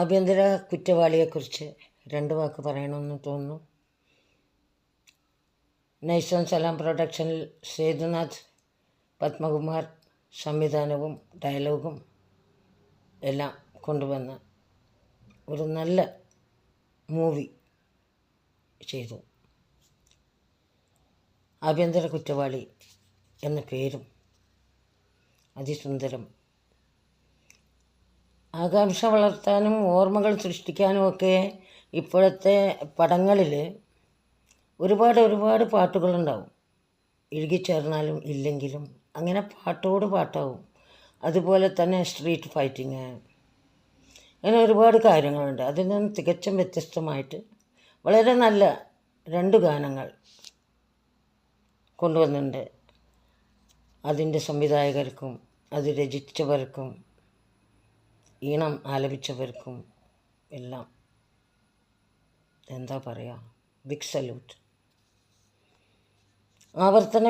ആഭ്യന്തര കുറ്റവാളിയെക്കുറിച്ച് രണ്ട് വാക്ക് പറയണമെന്ന് തോന്നുന്നു. നൈസാൻ സലാം പ്രൊഡക്ഷനിൽ സേതുനാഥ് പത്മകുമാർ സംവിധാനവും ഡയലോഗും എല്ലാം കൊണ്ടുവന്ന ഒരു നല്ല മൂവി ചെയ്തു. ആഭ്യന്തര കുറ്റവാളി എന്ന പേരും അതിസുന്ദരം. ആകാംക്ഷ വളർത്താനും ഓർമ്മകൾ സൃഷ്ടിക്കാനും ഒക്കെ ഇപ്പോഴത്തെ പടങ്ങളിൽ ഒരുപാട് പാട്ടുകളുണ്ടാവും. ഇഴുകിച്ചേർന്നാലും ഇല്ലെങ്കിലും അങ്ങനെ പാട്ടോട് പാട്ടാവും. അതുപോലെ തന്നെ സ്ട്രീറ്റ് ഫൈറ്റിങ്, അങ്ങനെ ഒരുപാട് കാര്യങ്ങളുണ്ട്. അതിൽ നിന്ന് തികച്ചും വ്യത്യസ്തമായിട്ട് വളരെ നല്ല 2 ഗാനങ്ങൾ കൊണ്ടുവന്നിട്ടുണ്ട്. അതിൻ്റെ സംവിധായകർക്കും അത് രചിച്ചവർക്കും ഈണം ആലപിച്ചവർക്കും എല്ലാം എന്താ പറയുക, ബിഗ് സല്യൂട്ട്. ആവർത്തന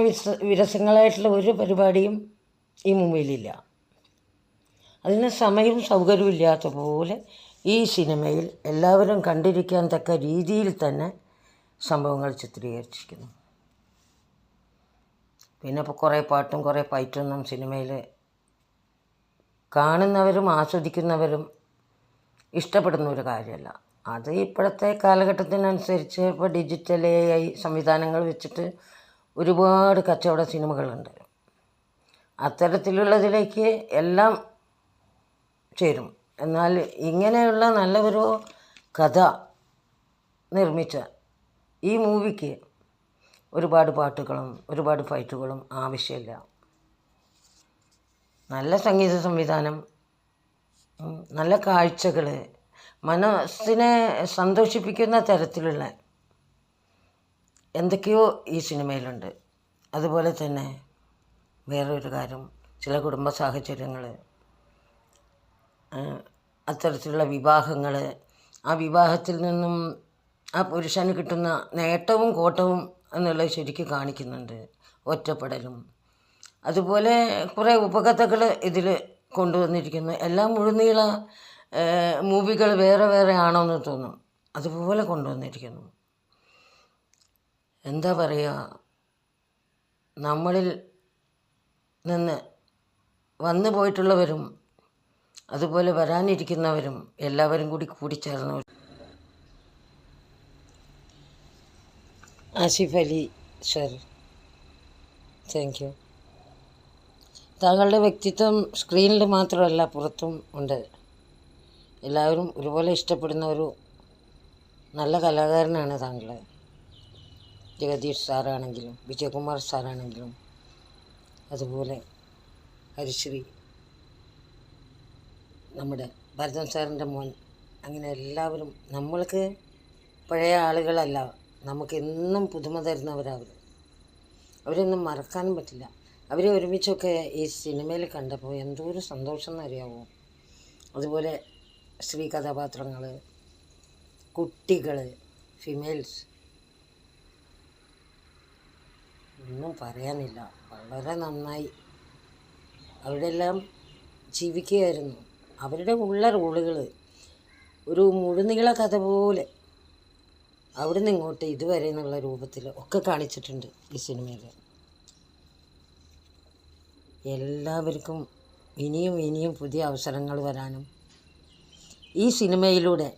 വിരസങ്ങളായിട്ടുള്ള ഒരു പരിപാടിയും ഈ മൂവിയിലില്ല. അതിന് സമയവും സൗകര്യവും ഇല്ലാത്ത പോലെ ഈ സിനിമയിൽ എല്ലാവരും കണ്ടിരിക്കാൻ തക്ക രീതിയിൽ തന്നെ സംഭവങ്ങൾ ചിത്രീകരിച്ചിരിക്കുന്നു. പിന്നെ ഇപ്പോൾ കുറേ പാട്ടും കുറേ ഫൈറ്റൊന്നും സിനിമയിൽ കാണുന്നവരും ആസ്വദിക്കുന്നവരും ഇഷ്ടപ്പെടുന്ന ഒരു കാര്യമല്ല. അത് ഇപ്പോഴത്തെ കാലഘട്ടത്തിനനുസരിച്ച് ഇപ്പോൾ ഡിജിറ്റൽ AI സംവിധാനങ്ങൾ വെച്ചിട്ട് ഒരുപാട് കച്ചവട സിനിമകളുണ്ട്. അത്തരത്തിലുള്ളതിലേക്ക് എല്ലാം ചേരും. എന്നാൽ ഇങ്ങനെയുള്ള നല്ല ഒരു കഥ നിർമ്മിച്ച ഈ മൂവിക്ക് ഒരുപാട് പാട്ടുകളും ഒരുപാട് ഫൈറ്റുകളും ആവശ്യമില്ല. നല്ല സംഗീത സംവിധാനം, നല്ല കാഴ്ചകൾ, മനസ്സിനെ സന്തോഷിപ്പിക്കുന്ന തരത്തിലുള്ള എന്തൊക്കെയോ ഈ സിനിമയിലുണ്ട്. അതുപോലെ തന്നെ വേറൊരു കാര്യം, ചില കുടുംബ സാഹചര്യങ്ങൾ, അത്തരത്തിലുള്ള വിവാഹങ്ങൾ, ആ വിവാഹത്തിൽ നിന്നും ആ പുരുഷന് കിട്ടുന്ന നേട്ടവും കോട്ടവും എന്നുള്ളത് ശരിക്കും കാണിക്കുന്നുണ്ട്. ഒറ്റപ്പെടലും, അതുപോലെ കുറേ ഉപകഥകൾ ഇതിൽ കൊണ്ടുവന്നിരിക്കുന്നു. എല്ലാം മുഴുനീള മൂവികൾ വേറെ വേറെ ആണോയെന്ന് തോന്നും, അതുപോലെ കൊണ്ടുവന്നിരിക്കുന്നു. എന്താ പറയുക, നമ്മളിൽ നിന്ന് വന്നു പോയിട്ടുള്ളവരും അതുപോലെ വരാനിരിക്കുന്നവരും എല്ലാവരും കൂടിച്ചേർന്നവർ. Asif Ali sir, thank you. താങ്കളുടെ വ്യക്തിത്വം സ്ക്രീനിൽ മാത്രമല്ല പുറത്തും ഉണ്ട്. എല്ലാവരും ഒരുപോലെ ഇഷ്ടപ്പെടുന്ന ഒരു നല്ല കലാകാരനാണ് താങ്കൾ. ജഗദീഷ് സാറാണെങ്കിലും വിജയകുമാർ സാറാണെങ്കിലും അതുപോലെ ഹരിശ്രീ, നമ്മുടെ ഭരതൻ സാറിൻ്റെ മോൻ, അങ്ങനെ എല്ലാവരും നമ്മൾക്ക് പഴയ ആളുകളല്ല, നമുക്കെന്നും പുതുമ തരുന്നവരവർ. അവരൊന്നും മറക്കാനും പറ്റില്ല. അവരെ ഒരുമിച്ചൊക്കെ ഈ സിനിമയിൽ കണ്ടപ്പോൾ എന്തോ ഒരു സന്തോഷം എന്നറിയാമോ. അതുപോലെ സ്ത്രീ കഥാപാത്രങ്ങൾ, കുട്ടികൾ, ഫിമെയിൽസ്, ഒന്നും പറയാനില്ല. വളരെ നന്നായി അവരെല്ലാം ജീവിക്കുകയായിരുന്നു. അവരുടെ ഉള്ള റോളുകൾ ഒരു മുഴുനീള കഥ പോലെ അവിടെ നിന്ന് ഇങ്ങോട്ട് ഇതുവരെ എന്നുള്ള രൂപത്തിൽ ഒക്കെ കാണിച്ചിട്ടുണ്ട് ഈ സിനിമയിൽ. എല്ലാവർക്കും ഇനിയും പുതിയ അവസരങ്ങൾ വരാനും ഈ സിനിമയിലൂടെ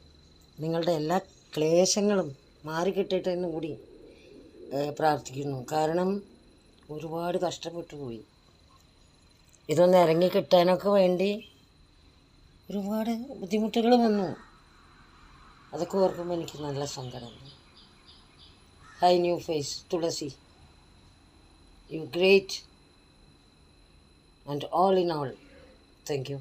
നിങ്ങളുടെ എല്ലാ ക്ലേശങ്ങളും മാറിക്കിട്ടട്ടെ എന്ന് കൂടി പ്രാർത്ഥിക്കുന്നു. കാരണം ഒരുപാട് കഷ്ടപ്പെട്ടു പോയി. ഇതൊന്ന് ഇറങ്ങിക്കിട്ടാനൊക്കെ വേണ്ടി ഒരുപാട് ബുദ്ധിമുട്ടുകൾ വന്നു. അതൊക്കെ ഓർക്കുമ്പോൾ എനിക്ക് നല്ല സങ്കടമുണ്ട്. Hi new face Tulasi, you great and all in all, thank you.